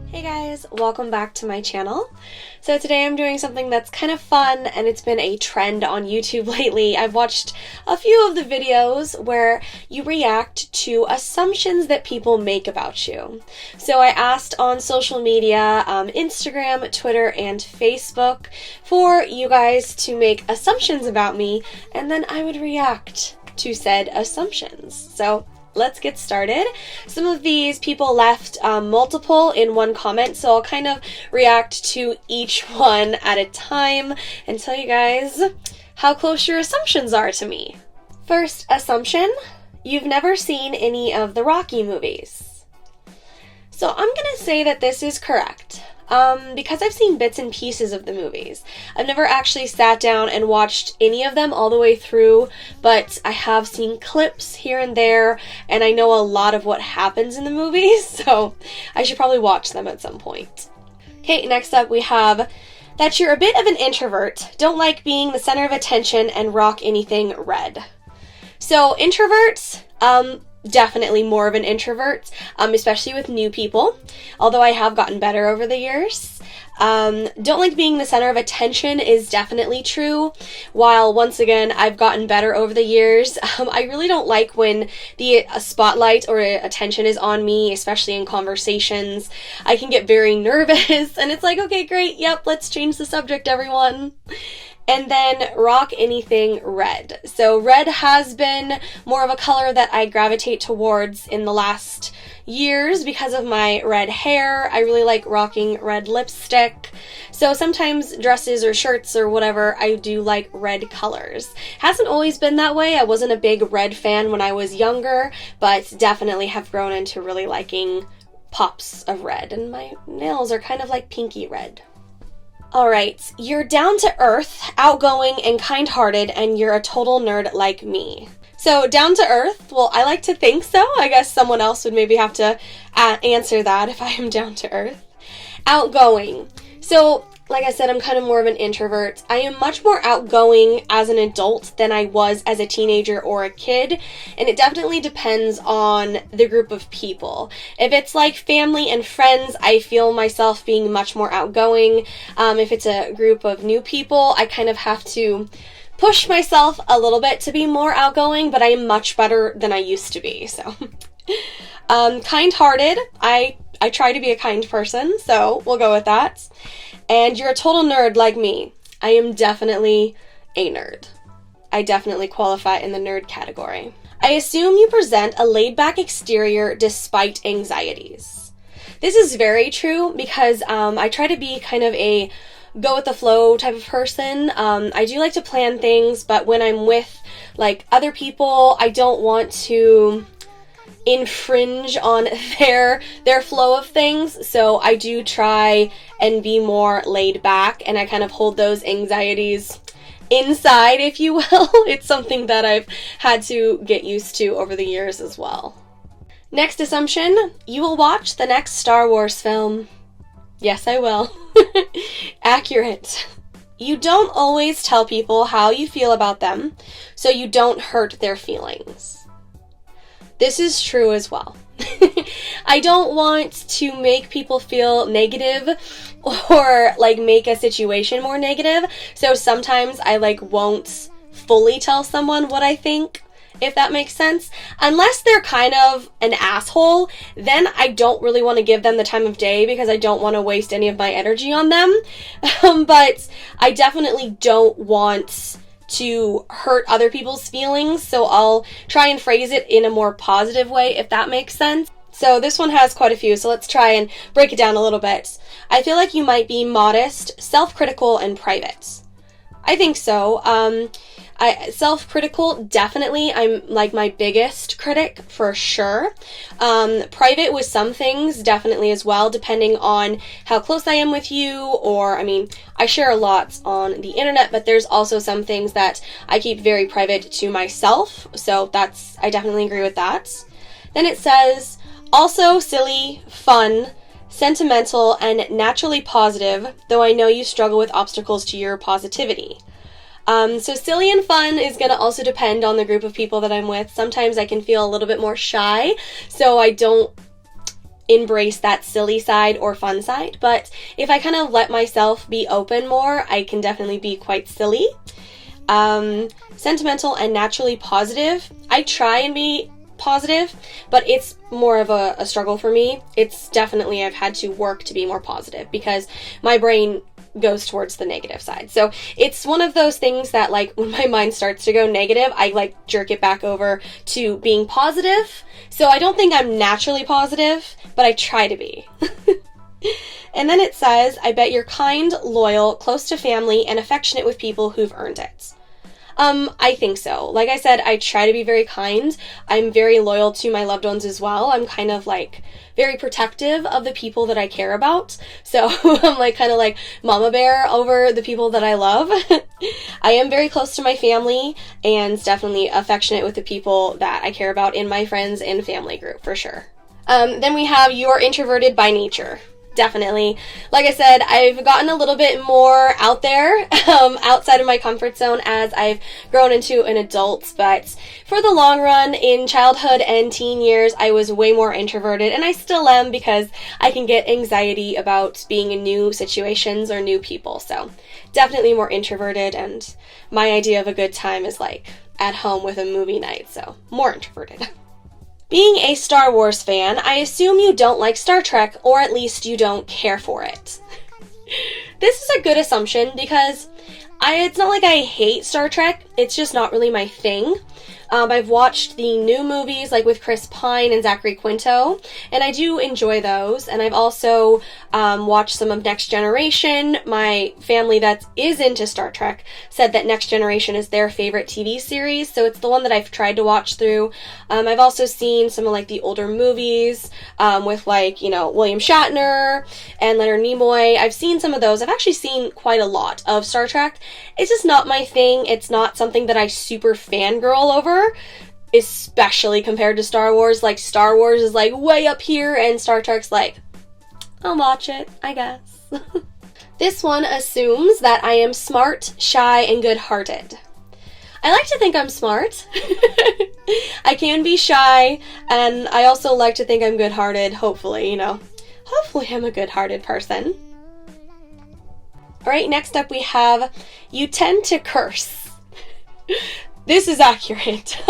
Hey guys, welcome back to my channel. So today I'm doing something that's kind of fun and it's been a trend on YouTube lately. I've watched a few of the videos where you react to assumptions that people make about you. So I asked on social media, Instagram, Twitter, and Facebook for you guys to make assumptions about me and then I would react to said assumptions. So let's get started. Some of these people left multiple in one comment, so I'll kind of react to each one at a time and tell you guys how close your assumptions are to me. First assumption, you've never seen any of the Rocky movies. So I'm gonna say that this is correct. Because I've seen bits and pieces of the movies. I've never actually sat down and watched any of them all the way through, but I have seen clips here and there, and I know a lot of what happens in the movies, so I should probably watch them at some point. Okay, next up we have that you're a bit of an introvert, don't like being the center of attention, and rock anything red. So introverts, definitely more of an introvert, especially with new people, although I have gotten better over the years. Don't like being the center of attention is definitely true, while once again I've gotten better over the years. I really don't like when the spotlight or attention is on me, especially in conversations. I can get very nervous and it's like, okay, great, yep, let's change the subject, everyone. And then rock anything red. So red has been more of a color that I gravitate towards in the last years because of my red hair. I really like rocking red lipstick. So sometimes dresses or shirts or whatever, I do like red colors. Hasn't always been that way. I wasn't a big red fan when I was younger, but definitely have grown into really liking pops of red. And my nails are kind of like pinky red. Alright, you're down to earth, outgoing, and kind-hearted, and you're a total nerd like me. So, down to earth, well, I like to think so. I guess someone else would maybe have to answer that if I am down to earth. Outgoing. So, like I said, I'm kind of more of an introvert. I am much more outgoing as an adult than I was as a teenager or a kid, and it definitely depends on the group of people. If it's like family and friends, I feel myself being much more outgoing. If it's a group of new people, I kind of have to push myself a little bit to be more outgoing, but I am much better than I used to be, so. Kind-hearted, I try to be a kind person, so we'll go with that. And you're a total nerd like me. I am definitely a nerd. I definitely qualify in the nerd category. I assume you present a laid-back exterior despite anxieties. This is very true because I try to be kind of a go-with-the-flow type of person. I do like to plan things, but when I'm with like other people, I don't want to infringe on their flow of things, so I do try and be more laid back, and I kind of hold those anxieties inside, if you will. It's something that I've had to get used to over the years as well. Next assumption, you will watch the next Star Wars film. Yes, I will. Accurate. You don't always tell people how you feel about them, so you don't hurt their feelings. This is true as well. I don't want to make people feel negative or like make a situation more negative. So sometimes I won't fully tell someone what I think, if that makes sense. Unless they're kind of an asshole, then I don't really want to give them the time of day because I don't want to waste any of my energy on them. But I definitely don't want to hurt other people's feelings, so I'll try and phrase it in a more positive way, if that makes sense. So this one has quite a few, so let's try and break it down a little bit. I feel like you might be modest, self-critical, and private. I think so. Self-critical, definitely. I'm like my biggest critic for sure. Private with some things, definitely as well, depending on how close I am with you, or, I mean, I share a lot on the internet, but there's also some things that I keep very private to myself, so I definitely agree with that. Then it says, also silly, fun, sentimental, and naturally positive, though I know you struggle with obstacles to your positivity. So silly and fun is going to also depend on the group of people that I'm with. Sometimes I can feel a little bit more shy, so I don't embrace that silly side or fun side, but if I kind of let myself be open more, I can definitely be quite silly. Sentimental and naturally positive. I try and be positive, but it's more of a struggle for me. It's definitely, I've had to work to be more positive because my brain goes towards the negative side. So it's one of those things that, like, when my mind starts to go negative, I like jerk it back over to being positive. So I don't think I'm naturally positive, but I try to be. And then it says, I bet you're kind, loyal, close to family, and affectionate with people who've earned it. I think so. Like I said, I try to be very kind. I'm very loyal to my loved ones as well. I'm kind of like very protective of the people that I care about. So I'm like kind of like mama bear over the people that I love. I am very close to my family and definitely affectionate with the people that I care about in my friends and family group for sure. Then we have you're introverted by nature. Definitely. Like I said, I've gotten a little bit more out there, outside of my comfort zone as I've grown into an adult, but for the long run, in childhood and teen years, I was way more introverted, and I still am because I can get anxiety about being in new situations or new people, so definitely more introverted, and my idea of a good time is like at home with a movie night, so more introverted. Being a Star Wars fan, I assume you don't like Star Trek, or at least you don't care for it. This is a good assumption because it's not like I hate Star Trek, it's just not really my thing. I've watched the new movies, like with Chris Pine and Zachary Quinto, and I do enjoy those. And I've also watched some of Next Generation. My family that is into Star Trek said that Next Generation is their favorite TV series, so it's the one that I've tried to watch through. I've also seen some of like the older movies with like, you know, William Shatner and Leonard Nimoy. I've seen some of those. I've actually seen quite a lot of Star Trek. It's just not my thing. It's not something that I super fangirl over, especially compared to Star Wars. Like, Star Wars is like way up here, and Star Trek's like, I'll watch it, I guess. This one assumes that I am smart, shy, and good-hearted. I like to think I'm smart. I can be shy, and I also like to think I'm good-hearted, hopefully, you know. Hopefully I'm a good-hearted person. Alright, next up we have, you tend to curse. This is accurate.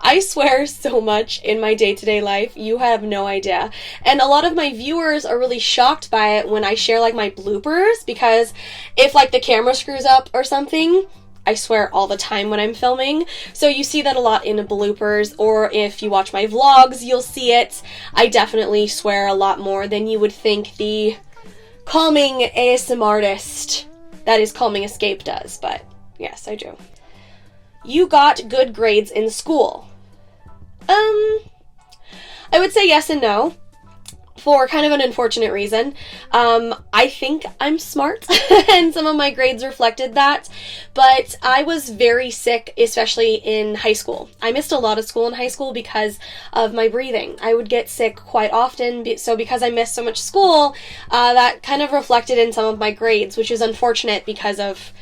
I swear so much in my day-to-day life, you have no idea. And a lot of my viewers are really shocked by it when I share like my bloopers, because if like the camera screws up or something, I swear all the time when I'm filming. So you see that a lot in bloopers, or if you watch my vlogs, you'll see it. I definitely swear a lot more than you would think the calming ASMR artist that is Calming Escape does, but yes, I do. You got good grades in school. I would say yes and no, for kind of an unfortunate reason. I think I'm smart, and some of my grades reflected that, but I was very sick, especially in high school. I missed a lot of school in high school because of my breathing. I would get sick quite often, so because I missed so much school, that kind of reflected in some of my grades, which is unfortunate because of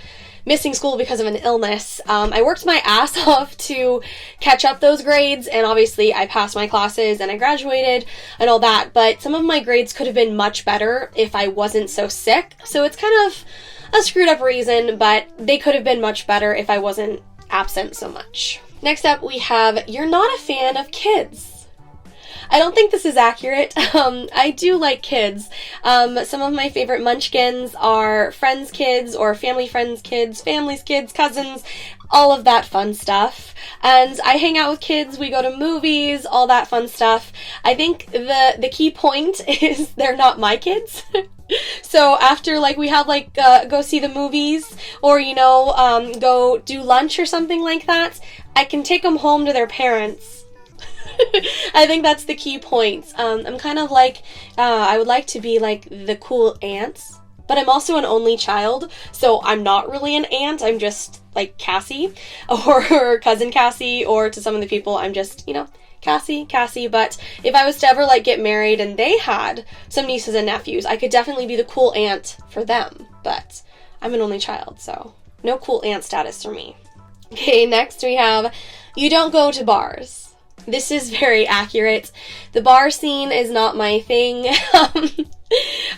missing school because of an illness. I worked my ass off to catch up those grades, and obviously I passed my classes and I graduated and all that, but some of my grades could have been much better if I wasn't so sick. So it's kind of a screwed up reason, but they could have been much better if I wasn't absent so much. Next up we have, you're not a fan of kids. I don't think this is accurate. I do like kids. Some of my favorite munchkins are friends' kids or family friends' kids, family's kids, cousins, all of that fun stuff. And I hang out with kids, we go to movies, all that fun stuff. I think the key point is they're not my kids. So after, like, we have, like, go see the movies, or, you know, go do lunch or something like that, I can take them home to their parents. I think that's the key point. I'm kind of like, I would like to be like the cool aunt, but I'm also an only child, so I'm not really an aunt, I'm just like Cassie, or cousin Cassie, or to some of the people I'm just, you know, Cassie, but if I was to ever like get married and they had some nieces and nephews, I could definitely be the cool aunt for them, but I'm an only child, so no cool aunt status for me. Okay, next we have, you don't go to bars. this is very accurate. The bar scene is not my thing.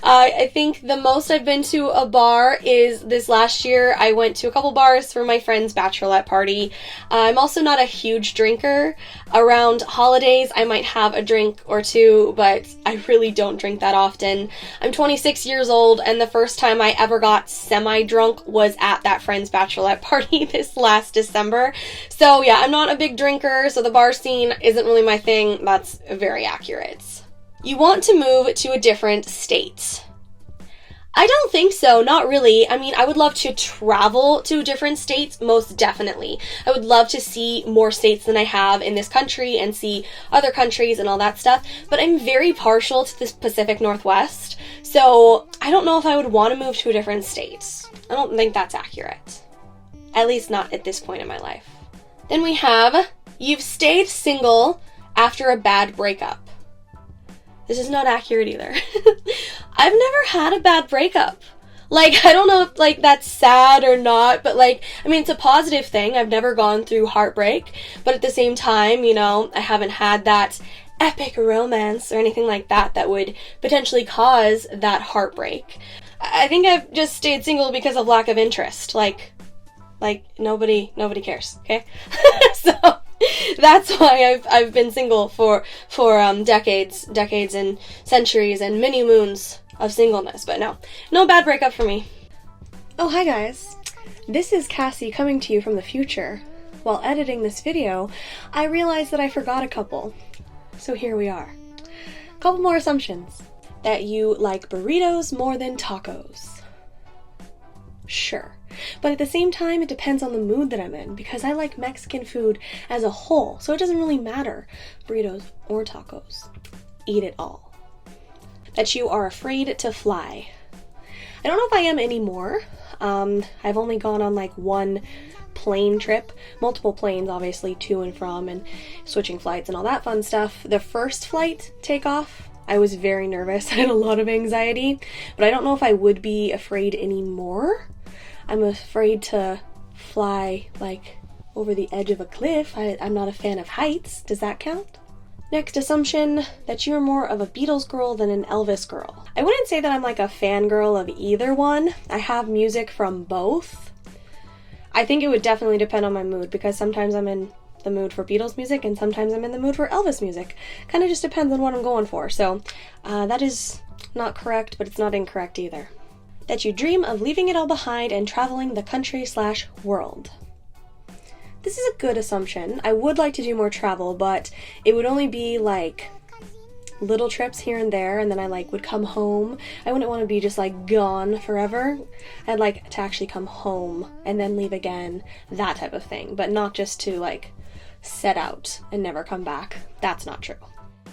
I think the most I've been to a bar is this last year. I went to a couple bars for my friend's bachelorette party. I'm also not a huge drinker. Around holidays, I might have a drink or two, but I really don't drink that often. I'm 26 years old, and the first time I ever got semi-drunk was at that friend's bachelorette party this last December. So yeah, I'm not a big drinker, so the bar scene isn't really my thing. That's very accurate. You want to move to a different state. I don't think so, not really. I mean, I would love to travel to different states, most definitely. I would love to see more states than I have in this country and see other countries and all that stuff, but I'm very partial to the Pacific Northwest, so I don't know if I would want to move to a different state. I don't think that's accurate. At least not at this point in my life. Then we have, you've stayed single after a bad breakup. This is not accurate either. I've never had a bad breakup. Like, I don't know if, like, that's sad or not, but, like, I mean, it's a positive thing. I've never gone through heartbreak, but at the same time, you know, I haven't had that epic romance or anything like that that would potentially cause that heartbreak. I think I've just stayed single because of lack of interest. Like nobody cares, okay? So that's why I've been single for decades and centuries and many moons of singleness. But no bad breakup for me. Oh, hi guys. This is Cassie coming to you from the future. While editing this video, I realized that I forgot a couple. So here we are. Couple more assumptions. That you like burritos more than tacos. Sure. But at the same time, it depends on the mood that I'm in, because I like Mexican food as a whole, so it doesn't really matter, burritos or tacos. Eat it all. That you are afraid to fly. I don't know if I am anymore. I've only gone on like one plane trip, multiple planes obviously to and from, and switching flights and all that fun stuff. The first flight takeoff, I was very nervous. I had a lot of anxiety, but I don't know if I would be afraid anymore. I'm afraid to fly, like, over the edge of a cliff. I'm not a fan of heights. Does that count? Next assumption, that you're more of a Beatles girl than an Elvis girl. I wouldn't say that I'm like a fangirl of either one. I have music from both. I think it would definitely depend on my mood, because sometimes I'm in the mood for Beatles music and sometimes I'm in the mood for Elvis music. Kind of just depends on what I'm going for. So that is not correct, but it's not incorrect either. That you dream of leaving it all behind and traveling the country/world. This is a good assumption. I would like to do more travel, but it would only be like little trips here and there, and then I like would come home. I wouldn't want to be just like gone forever. I'd like to actually come home and then leave again, that type of thing, but not just to like set out and never come back. That's not true.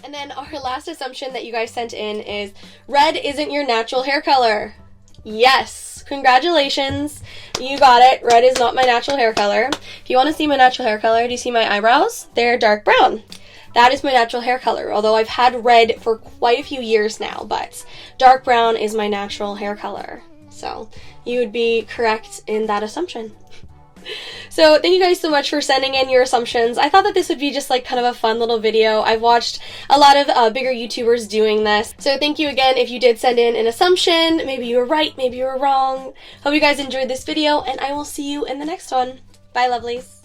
And then our last assumption that you guys sent in is red isn't your natural hair color. Yes, congratulations, you got it. Red is not my natural hair color. If you want to see my natural hair color, do you see my eyebrows? They're dark brown. That is my natural hair color, although I've had red for quite a few years now, but dark brown is my natural hair color. So you would be correct in that assumption. So thank you guys so much for sending in your assumptions. I thought that this would be just like kind of a fun little video. I've watched a lot of bigger YouTubers doing this. So thank you again if you did send in an assumption. Maybe you were right, maybe you were wrong. Hope you guys enjoyed this video, and I will see you in the next one. Bye, lovelies.